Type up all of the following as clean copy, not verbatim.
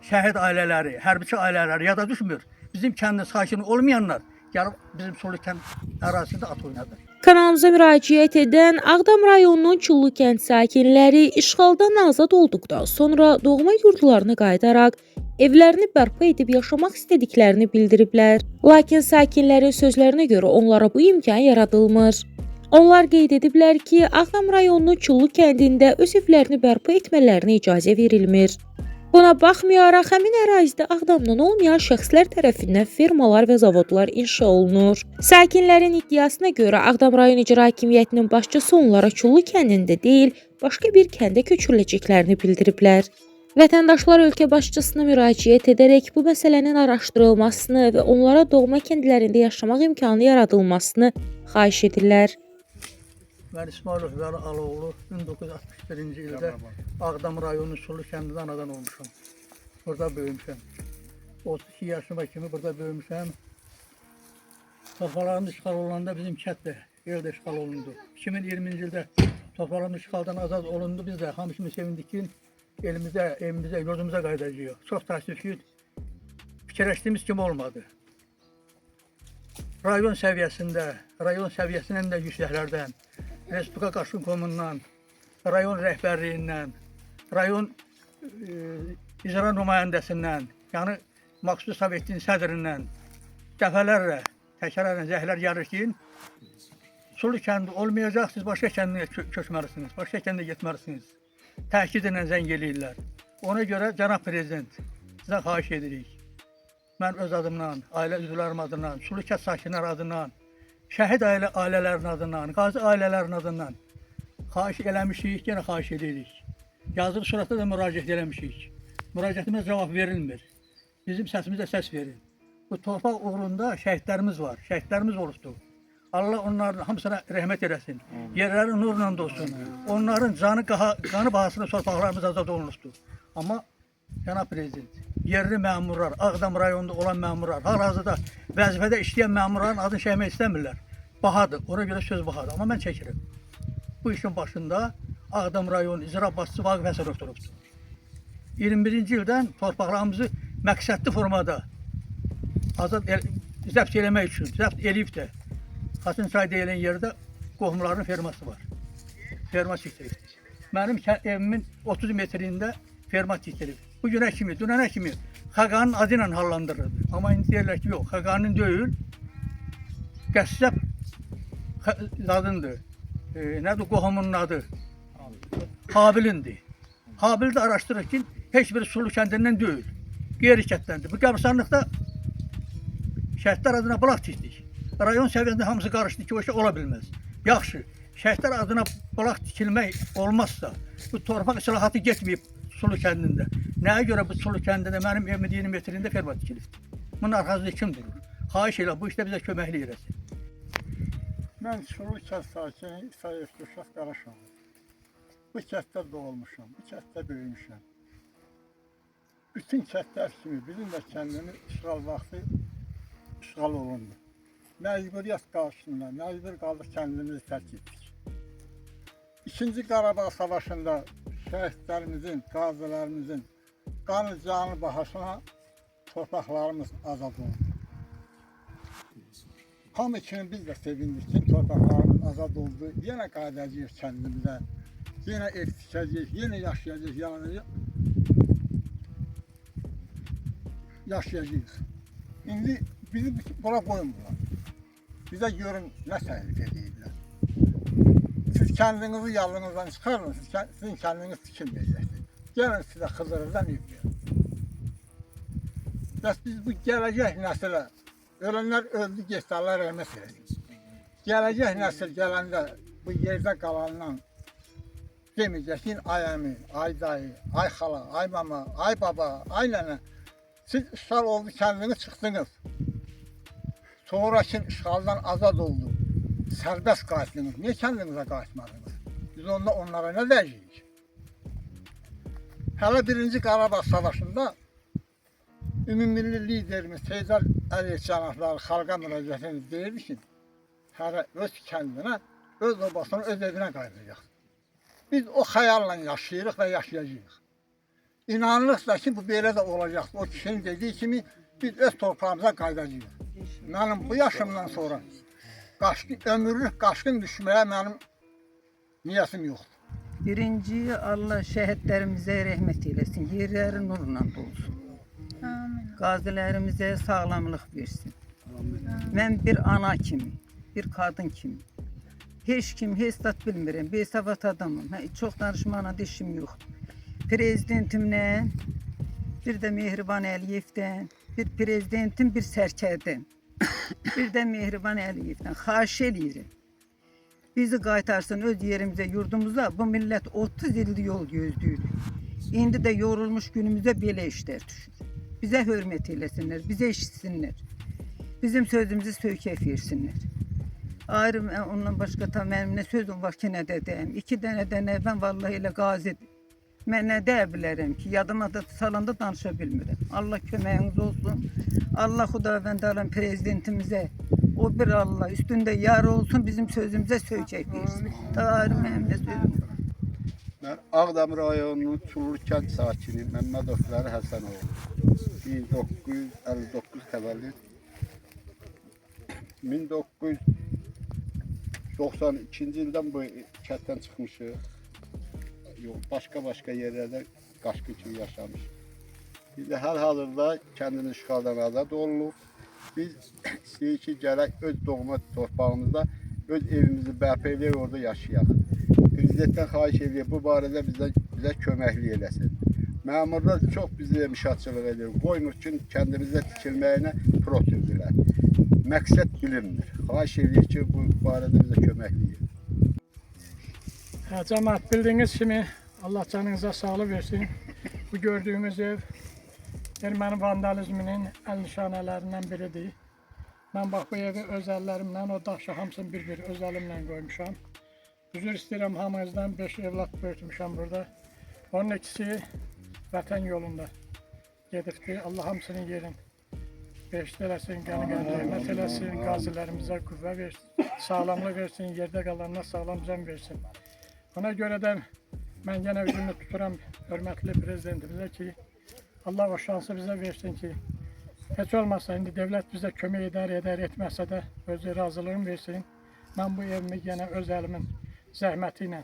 şəhid ailələri, hərbiçi ailələri yada düşmür. Bizim kəndin sakini olmayanlar gəlib bizim Sulu kənd ərazisində at oynadır. Kanalımıza müraciət edən Ağdam rayonunun Çullu kənd sakinləri işğaldan azad olduqdan sonra doğma yurdlarına qayıdaraq evlərini bərpa edib yaşamaq istədiklərini bildiriblər. Lakin sakinlərin sözlərinə görə onlara bu imkan yaradılmır. Onlar qeyd ediblər ki, Ağdam rayonunun Çullu kəndində öz evlərini bərpa etmələrinə icazə verilmir. Buna baxmayaraq, həmin ərazidə Ağdamdan olmayan şəxslər tərəfindən fermalar və zavodlar inşa olunur. Sakinlərin iddiasına görə Ağdam rayon icra hakimiyyətinin başçısı onlara Çullu kəndində deyil, başqa bir kəndə köçürüləcəklərini bildiriblər. Vətəndaşlar ölkə başçısına müraciət edərək bu məsələnin araşdırılmasını və onlara doğma kəndlərində yaşamaq imkanı yaradılmasını xahiş edirlər. Mən İsmailov Vəli Aloğlu 1961-ci ildə Ağdam rayonu Sulu kəndində anadan olmuşam. Burada böyümüşəm. 32 yaşıma kimi burada böyümüşəm. Torpaqlarımız işğal olanda bizim kənd də, el də işğal olundu. 2020-ci ildə torpaqlarımız işğaldan azad olundu. Biz də hamısını sevindik ki, elimizə, evimizə, yurdumuza qayıdacağıq. Çox təəssüf ki, fikirləşdiyimiz kimi olmadı. Rayon səviyyəsindən də yüksəklərdən, Respublika Qaşqın Komundan, rayon rəhbərliyindən, rayon icra nümayəndəsindən, yəni Məxsus Sovetin sədrindən dəfələrlə, təkərlərlə zəhlər gəlir ki, Sulu kəndi olmayacaq, siz başqa kəndə köçməlisiniz, başqa kəndə getməlisiniz. Təkid ilə zəng eləyirlər. Ona görə Cənab Prezident, sizə xahiş edirik. Mən öz adımdan, ailə üzvlərim adından, Sulu kənd sakinləri adından, şəhid ailələrinin adından, qazi ailələrinin adından xahiş eləmişik, yenə xahiş edirik. Yazılı surətdə də müraciət eləmişik. Müraciətimizə cavab verilmir. Bizim səsimizə səs verin. Bu torpaq uğrunda şəhidlərimiz var, şəhidlərimiz olubdur. Allah onların hamısına rəhmət eləsin. Yerləri nurla dolsun. Onların qanı bahasına torpaqlarımız azad olunubdur. Amma Cənab Prezident, yerli məmurlar, Ağdam rayonunda olan məmurlar, hal-hazırda vəzifədə işləyən məmurların adını çəkmək istəmirlər. Bahadır, ona görə söz bahadır. Amma mən çəkirəm. Bu işin başında Ağdam rayonu icra başçısı Vaqif Həsənov durubdur. 21-ci ildən torpaqlarımızı məqsədli formada zəbt eləmək üçün, zəbt eləyib də Xaçın çay deyilən yerdə qohumların ferması var. Ferma çəkdirib. Mənim evimin 30 metrində ferma çəkdirib. Bu günə kimi, dünənə kimi Xaqanın adı ilə hallandırılır. Amma indi deyirlər ki, yox, Xaqanın deyil, qəssəb adındır. Nədir, qohumunun adı? Habilindir. Habil də araşdırır ki, heç bir Sulu kəndindən deyil, qeyri-kəndləndir. Bu qəbirstanlıqda şəhidlər adına bulaq tikdik. Rayon səviyyəsində hamısı qarışdı ki, o şey ola bilməz. Yaxşı, şəhidlər adına bulaq tikilmək olmazsa, bu torpaq islahatı getməyib Sulu kəndində. Nəyə görə bu Sulu kəndində mənim evimin 20 metrində ferma tikilibdir? Bunun arxasında kim durur? Xahiş elə, bu işdə bizə köməklik eləsin. Mən Çullu kənd sakini İsayev Gülşah Qaraşoğlu. Bu kənddə doğulmuşam, bu kənddə böyümüşəm. Bütün kəndlər kimi bizim də kəndimiz işğal vaxtı işğal olundu. Məcburiyyət qarşısında, məcbur qaldıq kəndimizi tərk etdik. İkinci Qarabağ Savaşında şəhidlərimizin, qazilərimizin qanı canı bahasına torpaqlarımız azad oldu. Hamı kimi biz də sevindik ki, torpaqlarımız azad oldu. Yenə qayıdacağıq kəndimizə, yenə ev tikəcəyik, yenə yaşayacağıq, yaşayacağıq. İndi bizi bura qoymuyorlar. Bizə görün nə təhlükə edirlər. Siz kəndinizi yalınızdan çıxarın, sizin kəndiniz tikilməyəcəkdir. Gəlin sizə Xızırızdan ev verin. Bəs biz bu gələcək nəsilə, ölənlər öldü, getdi, Allah rəhmət eləsin. Gələcək nəsil gələndə bu yerdə qalandan deməyəcək ki, ay əmi, ay dayı, ay xala, ay mama, ay baba, ay nənə, siz işğal oldu, kəndiniz çıxdınız. Sonraki işğaldan azad oldu. Sərbəst qayıtdınız. Niyə kəndinizə qayıtmadınız? Biz onlara nə dəyəcəyik? Hələ 1-ci Qarabağ Savaşında ümumilli liderimiz Heydər Əliyev cənabları xalqa müraciətini deyirdi ki, hərə öz kəndinə, öz obasına, öz evinə qayıdacaq. Biz o xəyalla yaşayırıq və yaşayacağıq. İnanırıq da ki, bu belə də olacaq. O kişinin dediyi kimi biz öz torpağımıza qayıdacağıq. Mənim bu yaşımdan sonra ömürlük qaçqın düşməyə mənim niyyətim yoxdur. Birinci Allah şəhidlərimizə rəhmət eylesin. Yerləri nurla dolsun. Qazilərimizə sağlamlıq versin. Mən bir ana kimi, bir kadın kimi. Heç kim, heç zat bilmirəm. Besavad adamım. Çox danışmağına da işim yoxdur. Prezidentimlə, bir də Mehriban Əliyevdən, bir prezidentim, bir sərkərdən, bir də Mehriban Əliyevdən xahiş eləyirəm. Bizi qaytarsın öz yerimizə, yurdumuza. Bu millət 30 ildir yol gözləyir. İndi də yorulmuş günümüzə belə işlər düşür. Bizə hörmət eləsinlər, bizə eşitsinlər. Bizim sözümüzü söykək versinlər. Ayrı ondan başqa tam mənim nə sözüm var ki, nə də deyəm. 2 dənədən mən vallahi elə qazidir. Mən nə deyə bilərəm ki, yadıma da salanda danışa bilmirəm. Allah köməyiniz olsun. Allah Xudavənd aləm prezidentimizə, o bir Allah üstündə yar olsun, bizim sözümüzə söykək versin. Ayrı mənim nə sözüm var. Mən Ağdam rayonunun Çulur kənd sakini Məmmədov Fəri Həsənoğlu. 1959 təvəllüd. 1992-ci ildən bu kənddən çıxmışıq. Yox, başqa yerlərdə qaçqın kimi yaşamış. Biz də hal-hazırda kəndin işğaldan azad olunuq. Biz istəyirik ki, gələk öz doğma torpağımızda öz evimizi bərpa edək, orada yaşayaq. Prezidentdən xahiş edək, bu barədə bizə köməklik eləsin. Məmurlar çox bizə müşahidə edir. Qoymur ki, kəndimizdə tikilməyinə prosedürlər. Məqsəd bilinmir. Xahiş edək ki, bu barədə bizə köməklik edin. Cəmaət, bildiyiniz kimi Allah canınıza sağlıq versin. Bu gördüyümüz ev erməni vandalizminin əl nişanələrindən biridir. Mən bax bu evi öz əllərimlə, o daşı hamısını bir-bir öz əlimlə qoymuşam. Üzr istəyirəm hamınızdan, 5 evlad böyütmüşəm burada. Onun ikisi vətən yolunda gedibdir. Allah hamısının yerin behişt eləsin, qəni-qəni rəhmət eləsin, qazilərimizə qüvvə versin, sağlamlıq versin, yerdə qalanına sağlam can versin. Ona görə də mən yenə üzümü tuturam hörmətli prezidentimizə ki, Allah o şansı bizə versin ki, heç olmazsa indi devlət bizə kömək edər etməsə də özü razılığını versin. Mən bu evimi yenə öz əlimin zəhməti ilə,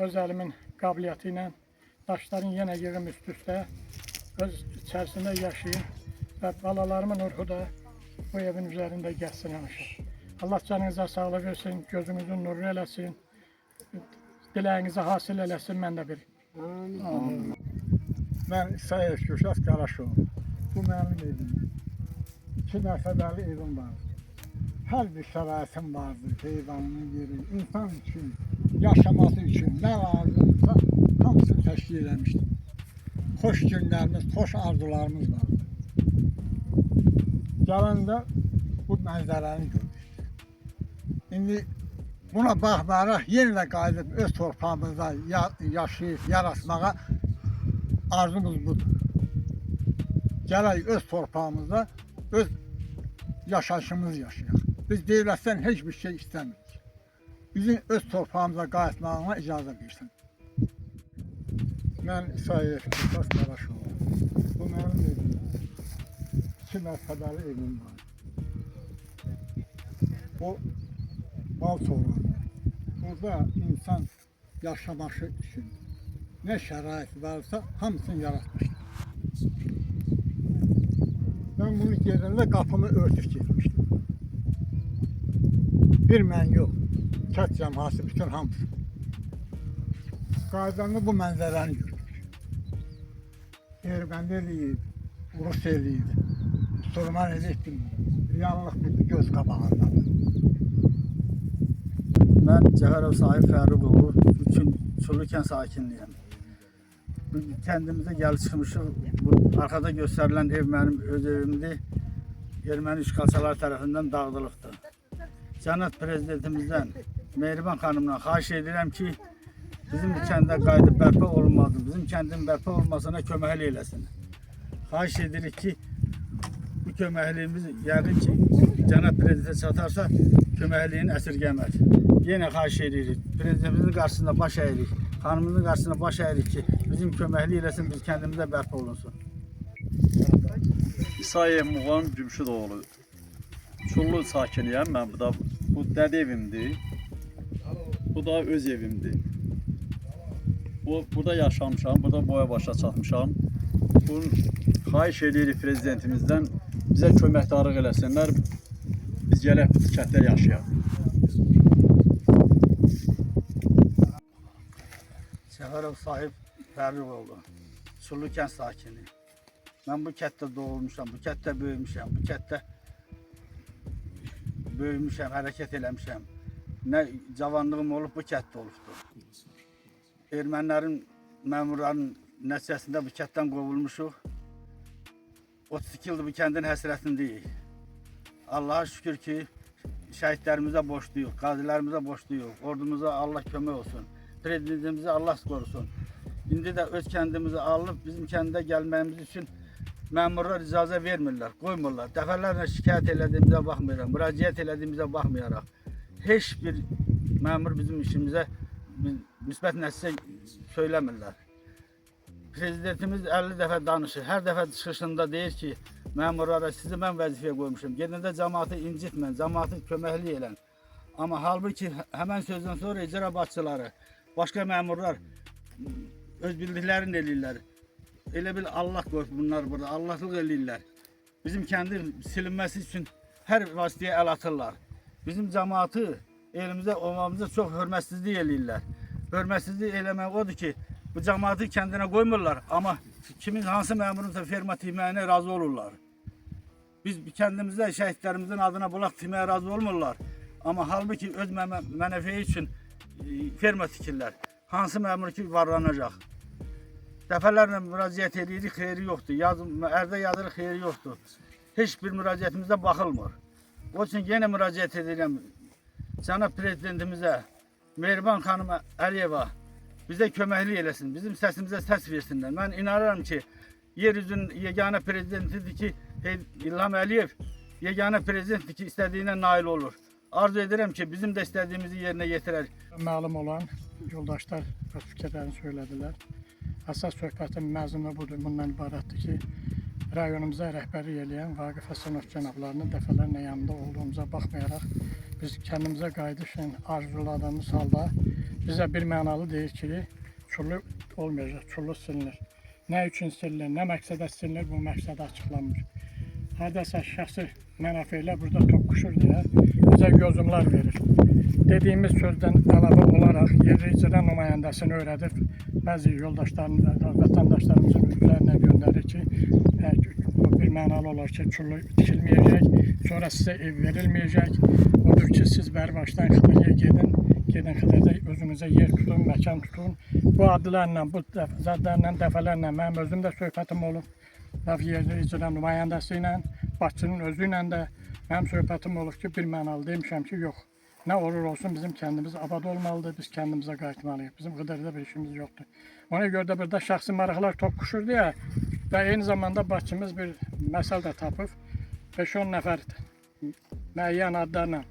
öz əlimin qabiliyyəti ilə daşların yenə yığım üst-üstə öz içərisində yaşayın və balalarımın ruhu da bu evin üzərində gəlsin həmişə. Allah canınıza sağlıq versin, gözünüzün nurlu eləsin. Diləyinizi hasil eləsin, mən də bir. Mən İsayev Kürşat Qaraşoğlu. Bu mənim evim. 2 mərtəbəli evim vardır. Hər bir şəraitim vardır, heyvanın yeri, insan üçün, yaşaması üçün nə lazımsa hamısını təşkil eləmişdim. Xoş günlərimiz, xoş arzularımız vardı. Gələndə bu mənzərəni gördük. İndi buna baxmayaraq yenə də qayıdıb öz torpağımızda yaşayıb, yaratmağa arzumuz budur. Gələk öz torpağımızda öz yaşayışımızı yaşayaq. Biz devlətdən heç bir şey istəmirik. Bizim öz torpağımıza qayıtmağına icazə versin. Mən İsayev Kürşat Qaraşoğlu. Bu mənim evim. 2 mərtəbəli evim var. O bal soğanı. Burada insan yaşaması üçün nə şərait varsa hamısını yaratmışdır. Ben bunu yerində qapımı örtüb getmişdim. Bir mən yox, kənd cəmaəti bütün hamısı. Qaydanda bu mənzərəni gördük. Erməni eləyib, Rus eləyib, Müslüman eləyib bilmirəm. Reallıq budur, göz qabağında. Mən Cəfərov Sahib Fərruqoğlu, Çulurkən sakinliyəm. Kəndimizə gəlib çıxmışıq. Bu arkada göstərilən ev mənim öz evimdir. Erməni işğalçıları tərəfindən dağıdılıbdır. Cənab prezidentimizdən, Mehriban xanımdan xahiş edirəm ki, bizim bu kəndə qayıdıb bərpa olunmalıdır. Bizim kəndin bərpa olmasına köməklik eləsin. Xahiş edirik ki, bu köməkliyimiz yəqin ki, cənab prezidentə çatarsa köməkliyini əsirgəməz. Yenə xahiş edirik. Prezidentimizin qarşısında baş əyirik. Xanımımızın qarşısında baş əyirik ki, bizim köməkli eləsin, biz kəndimizə bərpa olunsun. İsayev Muğan Cümşüdoğlu. Çullu sakiniyəm mən. Bu dədə evimdir. Bu da öz evimdir. Burada yaşamışam, burada boya başa çatmışam. Bunun xahiş edirik prezidentimizdən bizə köməkdarlıq eləsinlər. Biz gələk bu kənddə yaşayaq. Səfərov Sahib Fərruqoğlu, Çullu kənd sakini. Mən bu kənddə doğulmuşam, bu kənddə böyümüşəm, bu kənddə böyümüşəm, hərəkət eləmişəm. Nə cavanlığım olub, bu kənddə olubdur. Ermənilərin, məmurların nəticəsində bu kənddən qovulmuşuq. 32 ildir bu kəndin həsrətindəyik. Allaha şükür ki, şəhidlərimizə borcluyuq, qazilərimizə borcluyuq, ordumuza Allah kömək olsun, prezidentimizi Allah qorusun. İndi də öz kəndimizi alıb bizim kəndə gəlməyimiz üçün məmurlar icazə vermirlər, qoymurlar. Dəfələrlə şikayət elədiyimizə baxmayaraq, müraciət elədiyimizə baxmayaraq, heç bir məmur bizim işimizə müsbət nəticə söyləmirlər. Prezidentimiz 50 dəfə danışır, hər dəfə çıxışında deyir ki, məmurlara sizi mən vəzifəyə qoymuşum, gedəndə cəmaatı incitmən, cəmaatı köməkli elən. Amma halbuki həmən sözdən sonra icra başçıları, başqa məmurlar öz bildiklərini eləyirlər. Elə bil Allah qoyub bunlar burada, Allahlıq eləyirlər. Bizim kəndin silinməsi üçün hər vasitəyə əl atırlar. Bizim cəmaatı elimizə, olmamıza çox hörmətsizlik eləyirlər. Hörmətsizlik eləmək odur ki, bu cəmaatı kəndinə qoymurlar, amma kimin hansı məmurunsa ferma timəyinə razı olurlar. Biz kəndimizdə şəhidlərimizin adına bulaq timəyə razı olmurlar. Amma halbuki öz mənəfəyi üçün ferma tikirlər. Hansı məmur ki varlanacaq. Dəfələrlə müraciət edirik, xeyri yoxdur. Ərdə yazırıq, xeyri yoxdur. Heç bir müraciətimizdə baxılmır. O üçün yenə müraciət edirəm cənab prezidentimizə, Mehriban xanım Əliyeva bizə köməklik eləsin, bizim səsimizə səs versinlər. Mən inanıram ki, yeryüzünün yeganə prezidentidir ki, İlham Əliyev yeganə prezidentdir ki, istədiyinə nail olur. Arzu edirəm ki, bizim də istədiyimizi yerinə yetirər. Məlum olan yoldaşlar öz fikirlərini söylədilər. Əsas söhbətin məzmunu budur, bundan ibarətdir ki, rayonumuza rəhbərlik eləyən Vaqif Həsənov cənablarının dəfələrlə yanında olduğumuza baxmayaraq, biz kəndimizə qayıdış üçün arzuladığımız halda bizə bir mənalı deyir ki, Çullu olmayacaq, Çullu silinir. Nə üçün silinir, nə məqsədə silinir, bu məqsədə açıqlanmır. Hardasa şəxsi mənafeylə burada toqquşur deyə bizə gözümlər verir. Dediyimiz sözdən əlavə olaraq yerli icra nümayəndəsini öyrədib bəzi yoldaşlarımıza, vətəndaşlarımızın üzvlərinə göndərir ki, bu bir mənalı olar ki, Çullu tikilməyəcək, sonra sizə ev verilməyəcək. Odur ki, siz bərbaşdan Xıdırıya gedin Xıdırda özünüzə yer tutun, məkan tutun. Bu adlarla, bu zadlarla, dəfələrlə mənim özüm də söhbətim olub. Yerli icra nümayəndəsi ilə, başçının özü ilə də mənim söhbətim olub ki, bir mənalı demişəm ki, yox. Nə olur olsun bizim kəndimiz abad olmalıdır, biz kəndimizə qayıtmalıyıq. Bizim Xıdırda bir işimiz yoxdur. Ona görə də burada şəxsi maraqlar toqquşur deyə və eyni zamanda başçımız bir məsəl də tapıb 5-10 nəfər müəyyən adlarla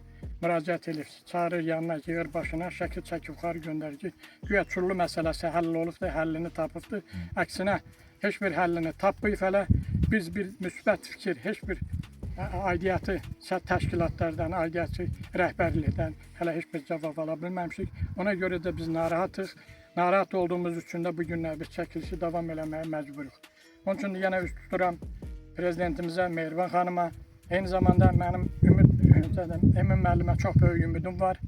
müraciət edib, çağırır yanına, yığır başına, şəkil çəkib yuxarı göndərir ki, güya Çullu məsələsi həll olubdur, həllini tapıbdır. Əksinə, heç bir həllini tapmayıb hələ biz bir müsbət fikir, heç bir aidiyyatı təşkilatlardan, aidiyyatı rəhbərlikdən hələ heç bir cavab ala bilməmişik. Ona görə də biz narahatıq. Narahat olduğumuz üçün də bu günlər biz çəkilişi davam eləməyə məcburuq. Onun üçün yenə üst tuturam prezidentimizə, Mehriban xanıma. Eyni zamanda mənim Emin müəllimə çox böyük ümidim var.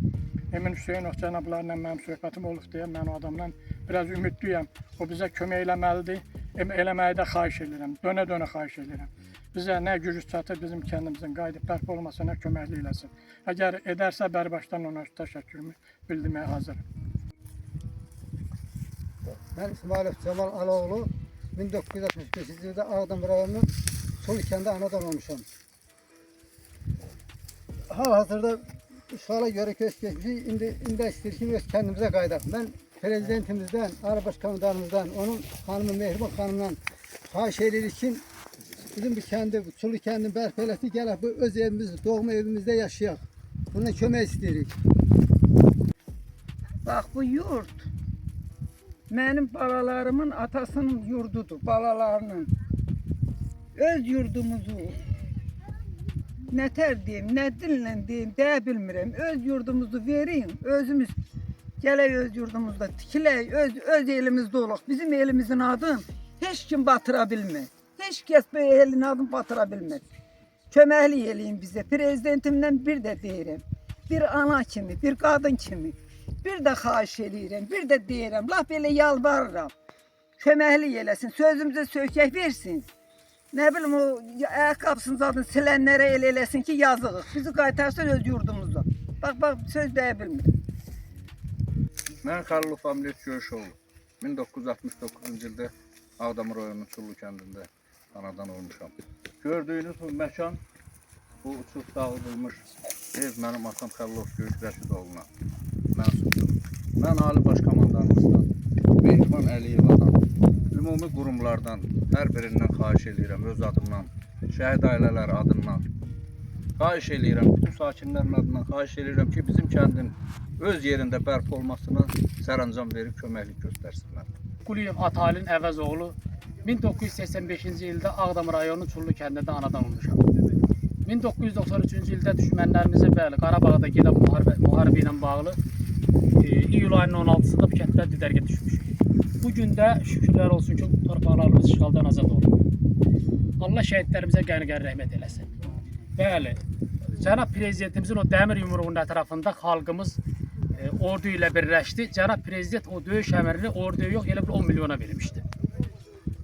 Emin Hüseynov cənablarla mənim söhbətim olub deyə mən o adamdan biraz ümidliyəm. O bizə kömək eləməlidir. Eləməyi də xahiş edirəm, dönə-dönə xahiş edirəm. Bizə nə gücü çatır bizim kəndimizin qayıdıb bərpa olmasına köməklik eləsin. Əgər edərsə bərbaşdan ona təşəkkürümü bildirməyə hazırım. Ben İsmail Cemal Aloğlu 1965 yılında Ağdam rayonunun Çullu kəndi anadan olmuşam. Hal-hazırda işğala göre köç geçmişik. İndi istəyir ki, öz kəndimizə qayıdaq. Ben prezidentimizden, Ağbaş komutanımızdan, onun hanımı Mehriban xanımdan xahiş edirik ki, bizim bu kəndi, Çullu kəndini bərpa eləsi, gələk bu öz evimiz, doğma evimizdə yaşayaq. Bundan kömək istəyirik. Bax bu yurt Mənim balalarımın atasının yurdudur, balalarının. Öz yurdumuzu nətər deyim, nə dillə deyim, deyə bilmirəm. Öz yurdumuzu verin, özümüz gələk öz yurdumuzda tikilək, öz elimizdə olaq. Bizim elimizin adını heç kim batıra bilmir. Heç kəs bu elin adını batıra bilmir. Köməklik eləyin bizə. Prezidentimdən bir də deyirəm. Bir ana kimi, bir qadın kimi. Bir də xahiş eləyirəm, bir də deyirəm. Laf elə yalvarıram. Köməklik eləsin, sözümüzə sökək versin. Nə bilim o ayaqqabısının adını silənlərə elə eləsin ki, yazığıq. Bizi qaytarsın öz yurdumuzda. Bax, söz deyə bilmirəm. Mən Xəlilov Amilət Görüşoğlu. 1969-cu ildə Ağdam rayonunun Çullu kəndində anadan olmuşam. Gördüyünüz bu məkan, bu uçub dağıdılmış ev mənim atam Xəlilov Görüş Rəşidoğlu'na mənsubdur. Mən Ali Baş Komandanımızdan, Mehriban Əliyevadan, ümumi qurumlardan hər birindən xahiş edirəm, öz adımdan, şəhid ailələr adından xahiş edirəm, bütün sakinlərin adından xahiş edirəm ki, bizim kəndin öz yerində bərpa olmasına sərəncam verib köməklik göstərsinlər. Quliyev Atalin Əvəzoğlu 1985-ci ildə Ağdam rayonu Çullu kəndində anadan olmuşam. 1993-cü ildə düşmənlərimizə bəli Qarabağda gedən müharibə ilə bağlı iyul ayının 16-sında bu kəndlər didərgə düşmüşük. Bu gün də şükürlər olsun ki, torpaqlarımız işğaldan azad oldu. Allah şəhidlərimizə qəni-qəni rəhmət eləsin. Bəli, Cənab Prezidentimizin o dəmir yumruğunun ətrafında xalqımız ordu ilə birləşdi. Cənab Prezident o döyüş əmrini orduya yox, elə bir 10 milyona vermişdi.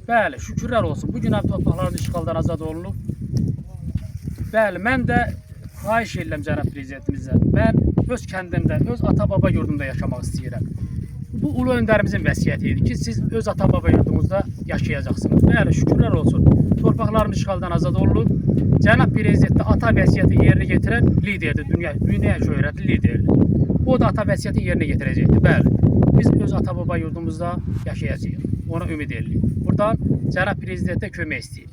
Bəli, şükürlər olsun. Bu gün torpaqlarımız işğaldan azad olunub. Bəli, mən də xahiş edirəm Cənab Prezidentimizə. Mən öz kəndimdə, öz ata-baba yurdumda yaşamaq istəyirəm. Bu ulu öndərimizin vəsiyyəti idi ki, siz öz ata-baba yurdunuzda yaşayacaqsınız. Bəli, şükürlər olsun. Torpaqlarımız işğaldan azad olunub. Cənab Prezident də ata vəsiyyəti yerinə getirən liderdir, dünya şöhrətli liderdir. O da ata vəsiyyəti yerinə yetirəcəkdir. Bəli, biz öz ata-baba yurdumuzda yaşayacağıq. Ona ümid edirik. Buradan Cənab Prezidentə kömək istəyirik.